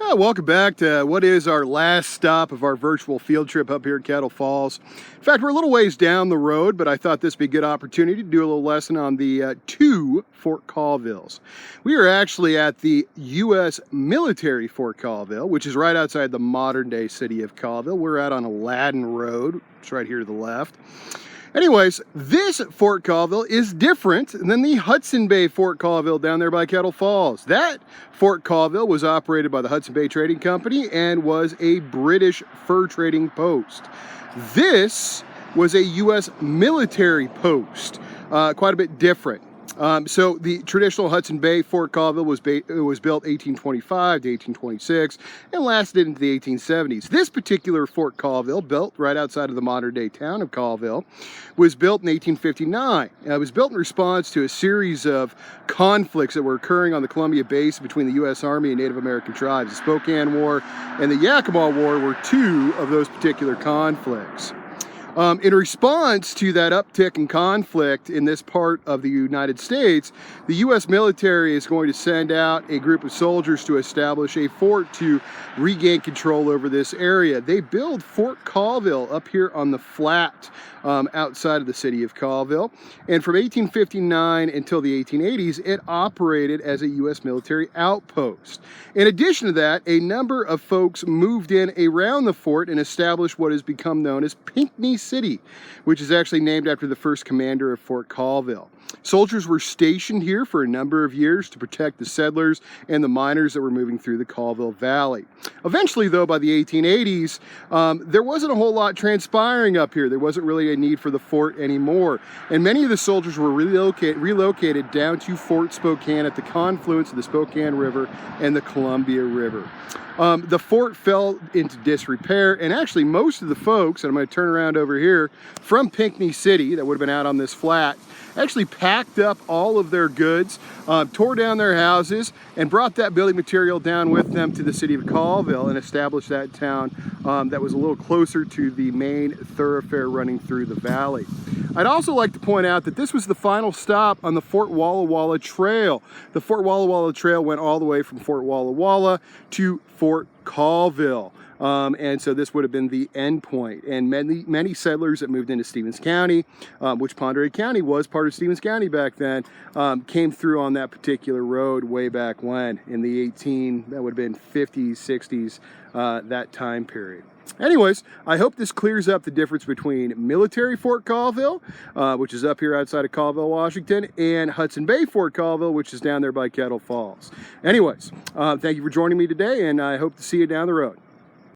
Welcome back to what is our last stop of our virtual field trip up here at Kettle Falls. In fact, we're a little ways down the road, but I thought this would be a good opportunity to do a little lesson on the two Fort Colvilles. We are actually at the U.S. military Fort Colville, which is right outside the modern-day city of Colville. We're out on Aladdin Road. It's right here to the left. Anyways, this Fort Colville is different than the Hudson Bay Fort Colville down there by Kettle Falls. That Fort Colville was operated by the Hudson Bay Trading Company and was a British fur trading post. This was a U.S. military post, quite a bit different. So the traditional Hudson Bay Fort Colville was built 1825 to 1826 and lasted into the 1870s. This particular Fort Colville, built right outside of the modern-day town of Colville, was built in 1859. It was built in response to a series of conflicts that were occurring on the Columbia Basin between the U.S. Army and Native American tribes. The Spokane War and the Yakima War were two of those particular conflicts. In response to that uptick in conflict in this part of the United States, the U.S. military is going to send out a group of soldiers to establish a fort to regain control over this area. They build Fort Colville up here on the flat outside of the city of Colville. And from 1859 until the 1880s, it operated as a U.S. military outpost. In addition to that, a number of folks moved in around the fort and established what has become known as Pinckney City, which is actually named after the first commander of Fort Colville. Soldiers were stationed here for a number of years to protect the settlers and the miners that were moving through the Colville Valley. Eventually, though, by the 1880s, there wasn't a whole lot transpiring up here. There wasn't really a need for the fort anymore. And many of the soldiers were relocated down to Fort Spokane at the confluence of the Spokane River and the Columbia River. The fort fell into disrepair, and actually most of the folks, and I'm going to turn around over here, from Pinckney City, that would have been out on this flat, actually packed up all of their goods, tore down their houses, and brought that building material down with them to the city of Colville and established that town that was a little closer to the main thoroughfare running through the valley. I'd also like to point out that this was the final stop on the Fort Walla Walla Trail. The Fort Walla Walla Trail went all the way from Fort Walla Walla to Fort Colville. And so this would have been the end point. And many settlers that moved into Stevens County, which Pend Oreille County was part of Stevens County back then, came through on that particular road way back when, in the that would have been 50s, 60s, that time period. Anyways, I hope this clears up the difference between military Fort Colville, which is up here outside of Colville, Washington, and Hudson Bay Fort Colville, which is down there by Kettle Falls. Anyways, thank you for joining me today, and I hope to see you down the road.